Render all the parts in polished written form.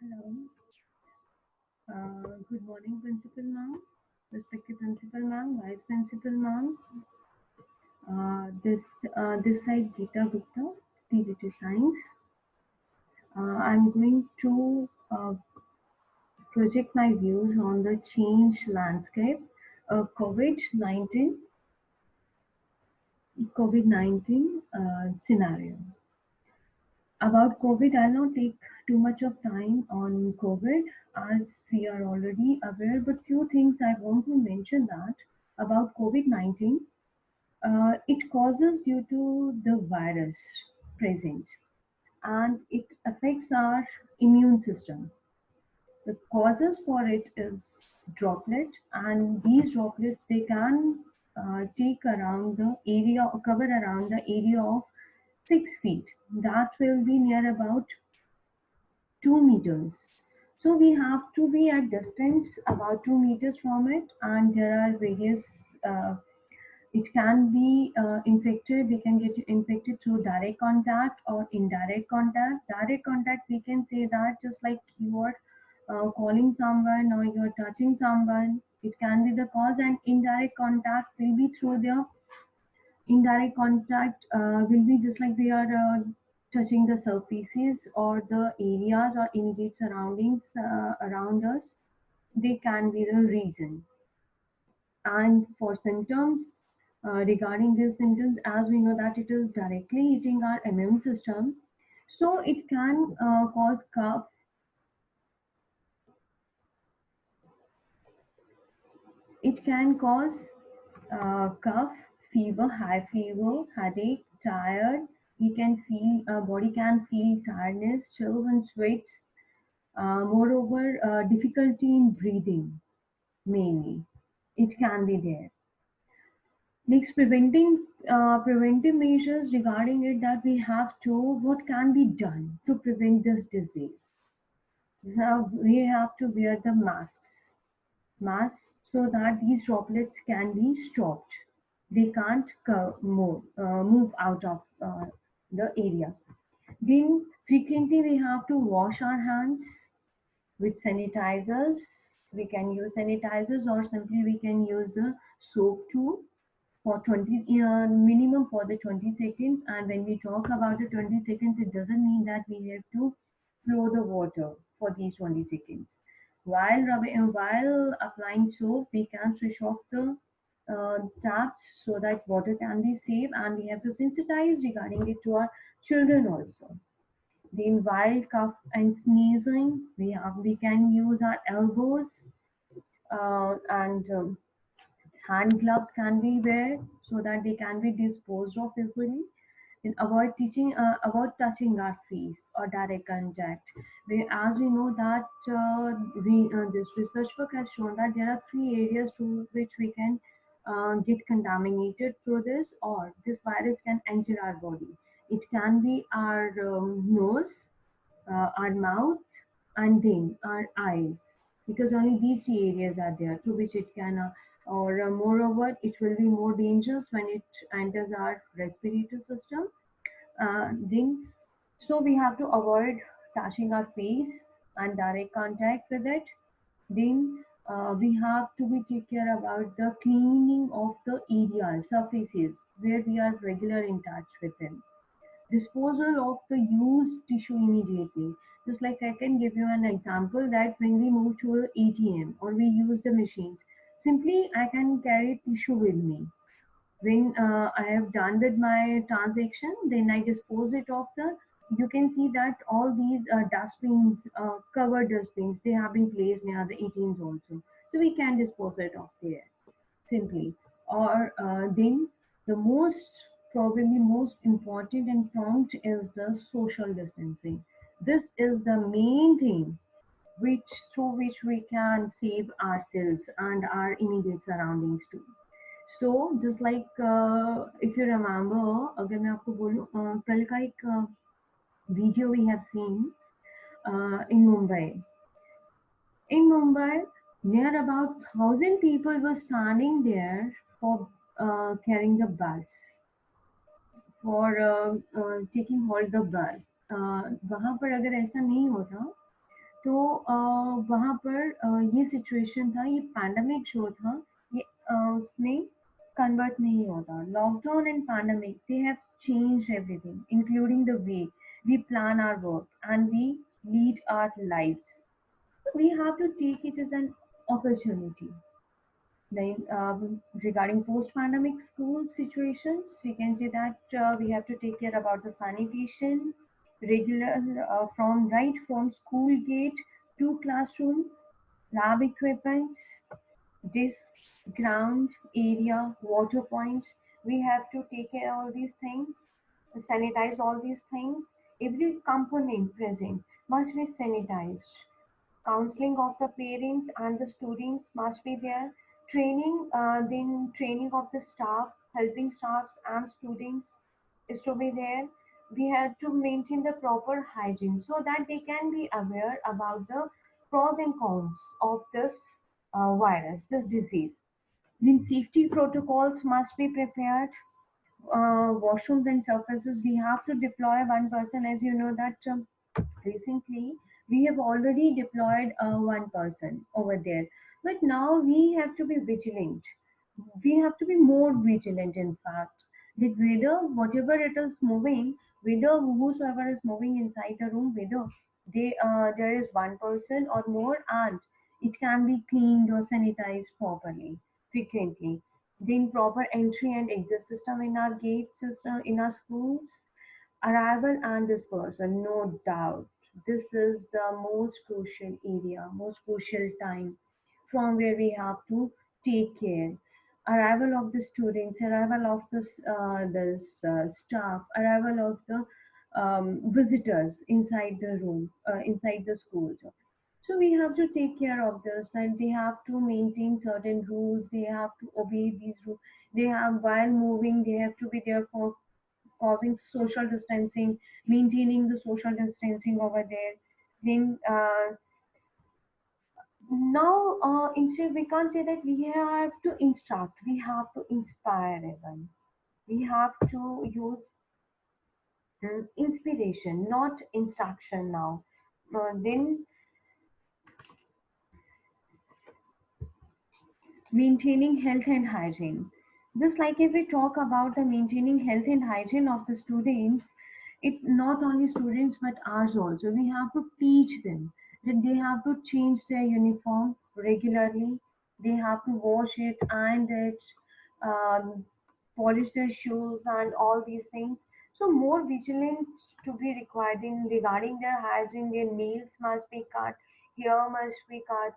Hello. Good morning, Principal Ma'am, respected Principal Ma'am, Vice Principal Ma'am. This side Geeta Gupta, Digital Science. I'm going to project my views on the change landscape of COVID-19 scenario. About COVID, I'll not take too much of time on COVID as we are already aware, but few things I want to mention that about COVID-19, it causes due to the virus present and it affects our immune system. The causes for it is droplet, and these droplets they can take around the area or cover around the area of 6 feet. That will be near about 2 meters. So we have to be at distance about 2 meters from it, and there are various. It can be infected. We can get infected through direct contact or indirect contact. Direct contact, we can say that just like you are calling someone or you are touching someone, it can be the cause, and indirect contact will be through the indirect contact will be just like we are touching the surfaces or the areas or immediate surroundings around us. They can be the reason. And for symptoms, regarding these symptoms, as we know that it is directly hitting our immune system, so it can cause cough. It can cause cough, fever, high fever, headache, tired. We can feel body can feel tiredness, chills and sweats. Moreover, difficulty in breathing mainly. It can be there. Next, preventive measures regarding it that we have to what can be done to prevent this disease. So we have to wear the masks so that these droplets can be stopped. They can't move out of the area. Then frequently we have to wash our hands with sanitizers. We can use sanitizers or simply we can use a soap too for 20 minimum for the 20 seconds. And when we talk about the 20 seconds, it doesn't mean that we have to flow the water for these 20 seconds. While applying soap, we can switch off the taps so that water can be saved, and we have to sensitize regarding it to our children also. Then while cough and sneezing, we can use our elbows and hand gloves can be wear so that they can be disposed of easily. Then avoid touching our face or direct contact. As we know that this research work has shown that there are three areas through which we can get contaminated through this, or this virus can enter our body. It can be our nose, our mouth, and then our eyes, because only these three areas are there through which it can, or moreover, it will be more dangerous when it enters our respiratory system. Then, so we have to avoid touching our face and direct contact with it. Then we have to be take care about the cleaning of the areas, surfaces where we are regular in touch with them. Disposal of the used tissue immediately. Just like I can give you an example that when we move to a ATM or we use the machines, simply I can carry tissue with me. When I have done with my transaction, then I dispose it of the. You can see that all these dustbins, covered dustbins, they have been placed near the ATMs also. So we can dispose it of there simply. Or then the probably most important and prompt is the social distancing. This is the main thing which through which we can save ourselves and our immediate surroundings too. So just like if you remember, अगर मैं आपको बोलूं कल का एक video we have seen in Mumbai. In Mumbai, near about 1,000 people were standing there for carrying the bus, for taking hold the bus. वहाँ पर अगर ऐसा नहीं होता तो वहाँ पर ये सिचुएशन था, ये पैंडेमिक जो था, ये उसमें कन्वर्ट नहीं होता। Lockdown and pandemic, they have changed everything, including the way we plan our work and we lead our lives. So we have to take it as an opportunity. Then, regarding post-pandemic school situations, we can say that we have to take care about the sanitation, regular from right from school gate to classroom, lab equipments, desks, ground area, water points. We have to take care of all these things, sanitize all these things. Every component present must be sanitized. Counseling of the parents and the students must be there. Training, then training of the staff, helping staffs and students is to be there. We have to maintain the proper hygiene so that they can be aware about the pros and cons of this virus, this disease. Then safety protocols must be prepared. Washrooms and surfaces, we have to deploy one person. As you know that recently we have already deployed one person over there, but now we have to be vigilant. We have to be more vigilant, in fact, that whether whatever it is moving, whether whosoever is moving inside the room, whether there is one person or more, and it can be cleaned or sanitized properly frequently. Then proper entry and exit system in our gate system in our schools. Arrival and dispersal, no doubt. This is the most crucial area, most crucial time from where we have to take care. Arrival of the students, arrival of this staff, arrival of the visitors inside the room, inside the school. So we have to take care of this, and they have to maintain certain rules. They have to obey these rules. They have, while moving, they have to be there for causing social distancing, maintaining the social distancing over there. Then now, instead we can't say that we have to instruct, we have to inspire even. We have to use inspiration, not instruction now. Then maintaining health and hygiene. Just like if we talk about the maintaining health and hygiene of the students, it not only students but ours also. We have to teach them that they have to change their uniform regularly. They have to wash it, iron it, um, polish their shoes, and all these things. So more vigilant to be required in regarding their hygiene. Their nails must be cut, hair must be cut,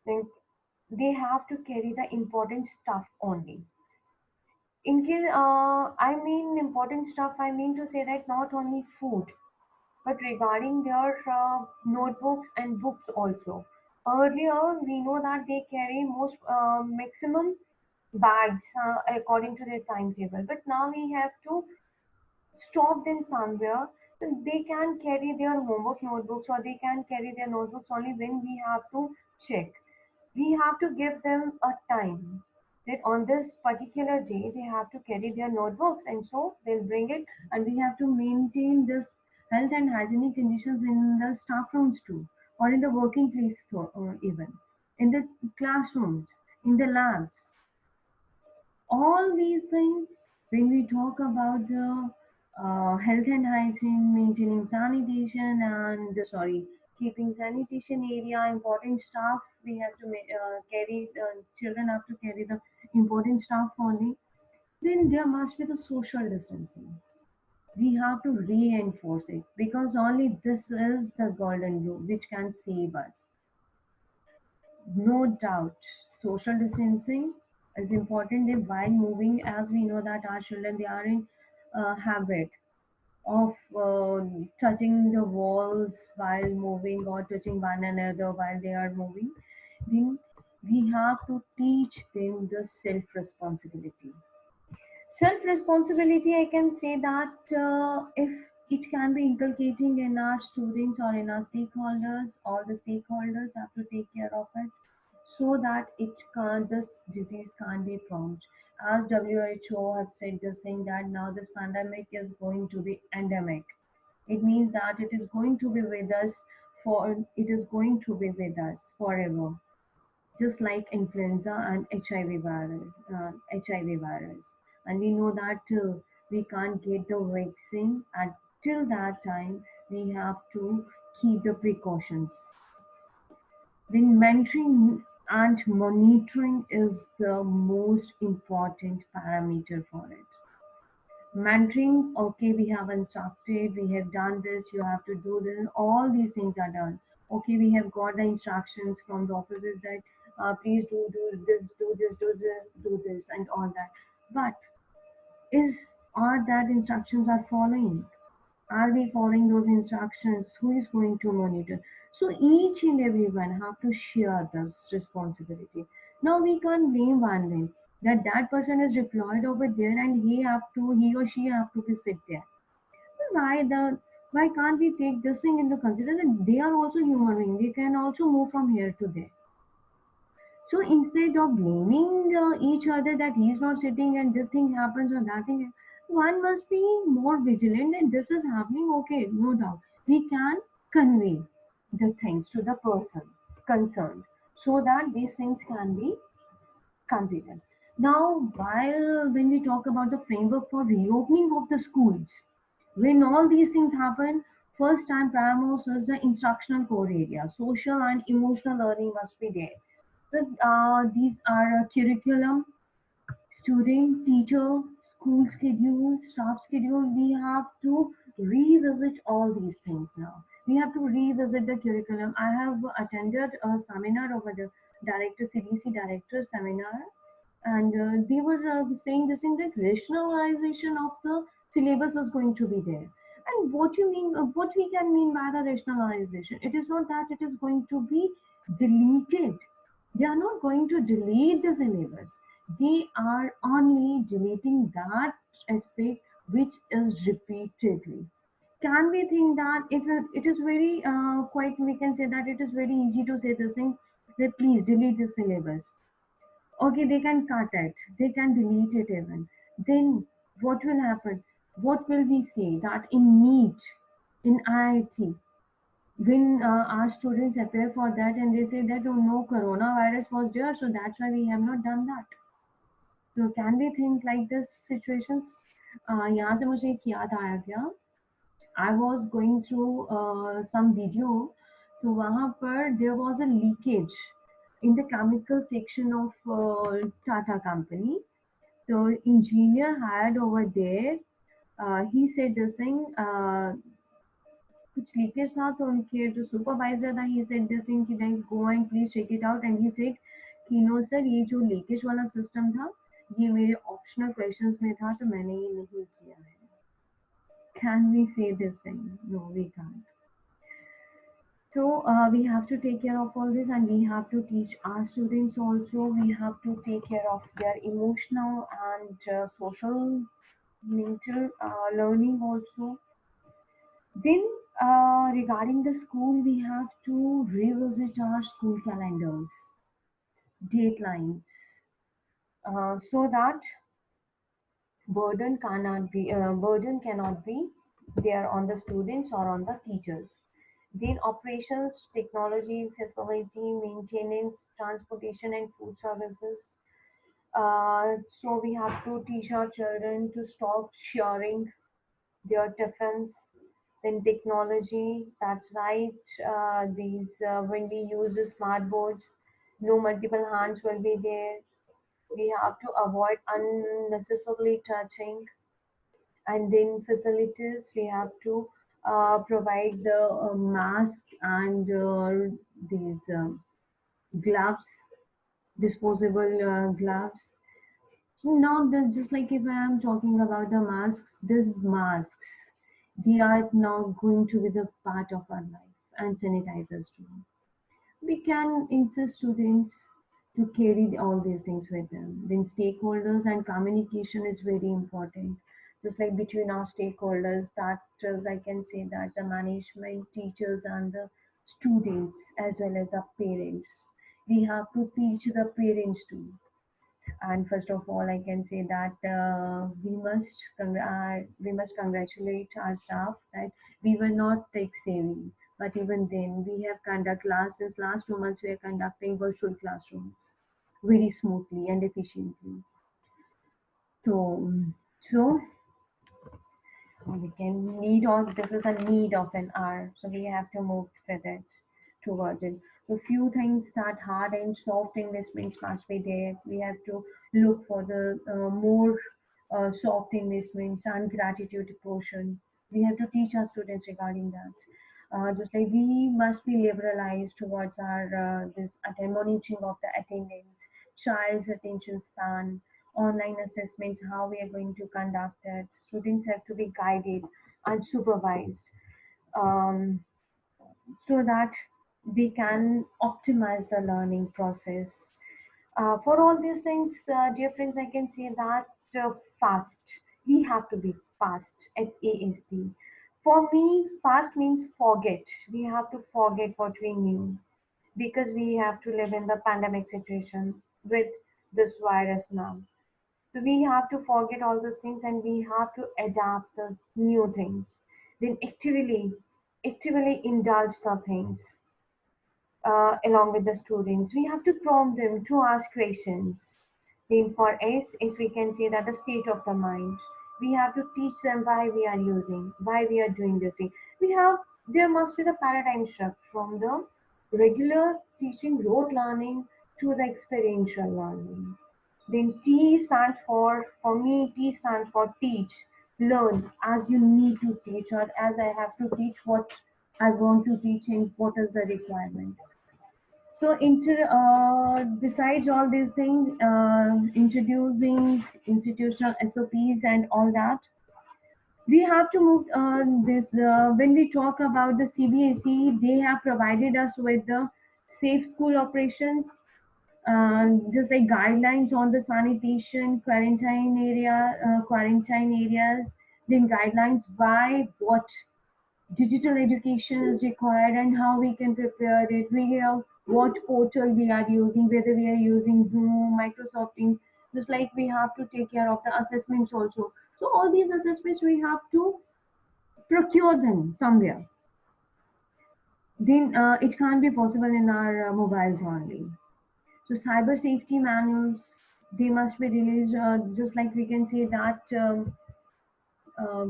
then they have to carry the important stuff only. In case, I mean important stuff, I mean to say that not only food, but regarding their notebooks and books also. Earlier, we know that they carry most maximum bags according to their timetable, but now we have to stop them somewhere. So they can carry their homework notebooks, or they can carry their notebooks only when we have to check. We have to give them a time that on this particular day they have to carry their notebooks, and so they'll bring it, and we have to maintain this health and hygienic conditions in the staff rooms too, or in the working place too, or even in the classrooms, in the labs. All these things, when we talk about the health and hygiene, maintaining sanitation, and sorry, keeping sanitation area, important stuff, we have to carry, children have to carry the important stuff only. Then there must be the social distancing. We have to reinforce it, because only this is the golden rule which can save us. No doubt, social distancing is important if while moving, as we know that our children, they are in habit of touching the walls while moving, or touching one another while they are moving. Then we have to teach them the self responsibility. Self responsibility, I can say that if it can be inculcating in our students or in our stakeholders, all the stakeholders have to take care of it so that this disease can't be prompt. As WHO have said this thing that now this pandemic is going to be endemic. It means that it is going to be with us for it is going to be with us forever, just like influenza and HIV virus. And we know that we can't get the vaccine. Until that time, we have to keep the precautions. Then mentoring and monitoring is the most important parameter for it. Mentoring, okay, we have instructed, we have done this, you have to do this, all these things are done. Okay, we have got the instructions from the officers that please do this, do this, do this, do this, and all that. But is are that instructions are following? Are we following those instructions? Who is going to monitor? So each and everyone have to share this responsibility. Now we can't blame one thing that that person is deployed over there and he or she have to be sit there. Why can't we take this thing into consideration? They are also human beings. They can also move from here to there. So instead of blaming each other that he's not sitting and this thing happens or that thing, one must be more vigilant and this is happening. Okay, no doubt. We can convey the things to the person concerned so that these things can be considered. Now, while when we talk about the framework for reopening of the schools, when all these things happen, first and foremost is the instructional core area. Social and emotional learning must be there. These are curriculum, student, teacher, school schedule, staff schedule. We have to revisit all these things now. We have to revisit the curriculum. I have attended a seminar over the director, CDC director seminar, and they were saying this in that rationalization of the syllabus is going to be there. And what you mean, what we can mean by the rationalization? It is not that it is going to be deleted. They are not going to delete the syllabus. They are only deleting that aspect which is repeatedly. Can we think that if it is very quite, we can say that it is very easy to say this thing that please delete the syllabus. Okay, they can cut it, they can delete it even. Then what will happen? What will we say that in NEET, in IIT, when our students appear for that and they say that oh no, coronavirus was there, so that's why we have not done that. So can we think like this situations? यहाँ से मुझे एक याद आया क्या, I was going through some video, तो वहाँ पर there was a leakage in the chemical section of Tata company. The engineer hired over there, he said this thing, कुछ लीकेज था तो उनके जो सुपरवाइजर था he said this thing कि then go and please check it out, and he said कि no sir, ये जो लीकेज वाला सिस्टम था ये मेरे ऑप्शनल क्वेश्चंस में था तो मैंने ये नहीं किया है. Can we say this thing? No, we can't. So we have to take care of all this, and we have to teach our students also. We have to take care of their emotional and social, mental learning also. Then, regarding the school, we have to revisit our school calendars, deadlines, so that burden cannot be there on the students or on the teachers. Then operations, technology, facility, maintenance, transportation, and food services. So we have to teach our children to stop sharing their tiffins. Then technology, that's right. These when we use the smart boards, no multiple hands will be there. We have to avoid unnecessarily touching. And then facilities, we have to provide the mask and these gloves, disposable gloves. So now, just like if I am talking about the masks, these masks, they are now going to be the part of our life, and sanitizers too. We can insist students to carry all these things with them. Then stakeholders and communication is very important. Just like between our stakeholders, that is, I can say that the management, teachers, and the students, as well as the parents. We have to teach the parents too. And first of all, I can say that we must congratulate our staff that we were not tech savvy. But even then, we have conduct class since last 2 months. We are conducting virtual classrooms very smoothly and efficiently. So, so we can need of this is a need of an hour, so we have to move with it towards it. A few things that hard and soft investments must be there. We have to look for the more soft investments and gratitude portion. We have to teach our students regarding that. Just like we must be liberalized towards our this monitoring of the attendance, child's attention span, online assessments, how we are going to conduct it. Students have to be guided and supervised, um, so that they can optimize the learning process. For all these things, dear friends, I can say that fast. We have to be fast at ASD. For me, fast means forget. We have to forget what we knew because we have to live in the pandemic situation with this virus now. So we have to forget all those things and we have to adapt the new things. Then actively indulge the things along with the students. We have to prompt them to ask questions. Then for us, is we can say that the state of the mind. We have to teach them why we are using, why we are doing this thing. We have there must be the paradigm shift from the regular teaching rote learning to the experiential learning. Then T stands for me, T stands for teach, learn as you need to teach, or as I have to teach what I want to teach and what is the requirement. So, besides all these things, introducing institutional SOPs and all that, we have to move this. When we talk about the CBSE, they have provided us with the safe school operations, just like guidelines on the sanitation, quarantine areas, then guidelines why what digital education is required and how we can prepare it. We have what portal we are using, whether we are using Zoom, Microsoft Teams, just like we have to take care of the assessments also. So all these assessments we have to procure them somewhere. Then it can't be possible in our mobiles only. So cyber safety manuals, they must be released, just like we can say that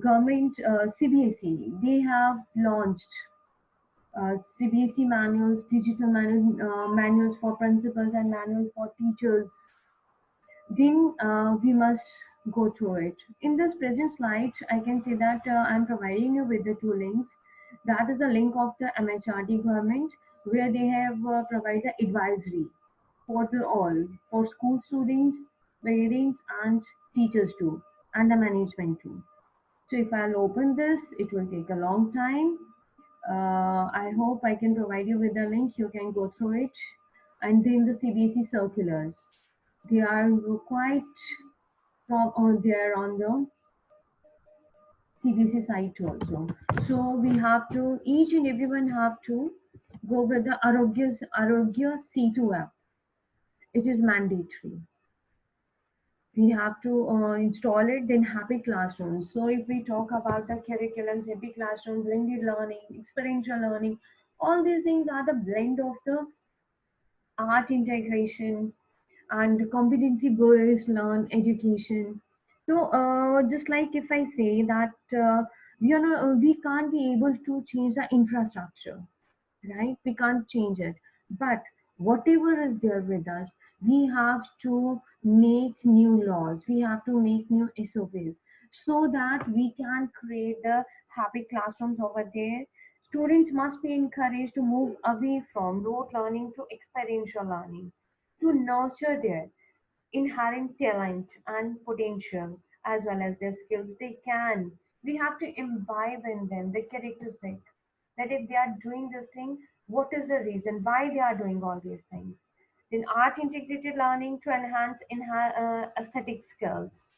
government CBSE, they have launched CBSE manuals, manuals for principals and manuals for teachers. Then we must go through it. In this present slide, I can say that I'm providing you with the two links. That is a link of the MHRD government where they have provided advisory for the all, for school students, parents and teachers too, and the management too. So if I'll open this, it will take a long time. I hope I can provide you with the link. You can go through it. And then the CBSE circulars. They are quite from there on the CBSE site also. So we have to, each and everyone have to go with the Arogya C2 app. It is mandatory. We have to install it. Then Happy Classroom. So if we talk about the curriculums, Happy Classroom, blended learning, experiential learning, all these things are the blend of the art integration and competency based learn education. So just like if I say that we can't be able to change the infrastructure, right? We can't change it. But whatever is there with us, we have to make new laws, we have to make new SOPs so that we can create the happy classrooms over there. Students must be encouraged to move away from rote learning to experiential learning, to nurture their inherent talent and potential as well as their skills. They can. We have to imbibe in them the characteristic that if they are doing this thing, what is the reason why they are doing all these things. Then art integrated learning to enhance aesthetic skills.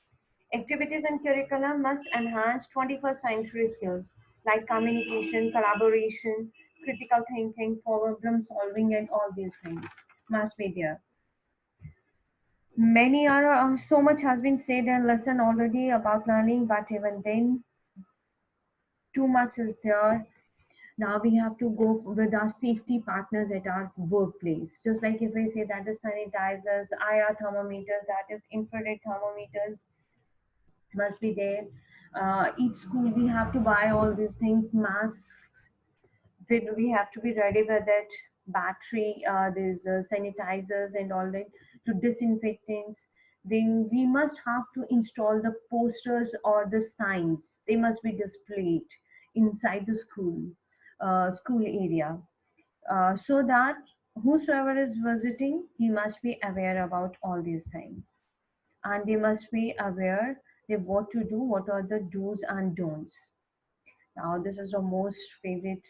Activities and curriculum must enhance 21st century skills like communication, collaboration, critical thinking, problem solving, and all these things must be there. Many are so much has been said and lesson already about learning, but even then, too much is there. Now we have to go with our safety partners at our workplace. Just like if I say that the sanitizers, IR thermometers, that is infrared thermometers, must be there. Each school we have to buy all these things, masks, we have to be ready with it, battery, there's sanitizers and all that, to disinfectants. Then we must have to install the posters or the signs. They must be displayed inside the school area, so that whosoever is visiting, he must be aware about all these things, and they must be aware of what to do, what are the do's and don'ts. Now this is the most favorite,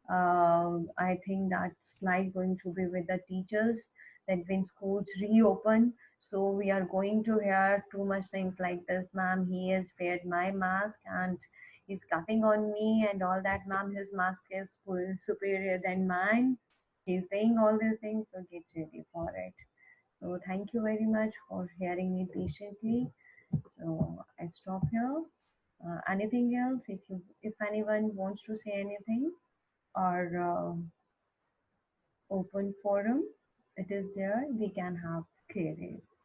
I think that's like going to be with the teachers, that when schools reopen, so we are going to hear too much things like this, ma'am, he has weared my mask and he's cutting on me and all that, ma'am, his mask is full superior than mine. He's saying all these things, so get ready for it. So thank you very much for hearing me patiently. So I stop here. Anything else? If anyone wants to say anything, or open forum, it is there. We can have queries.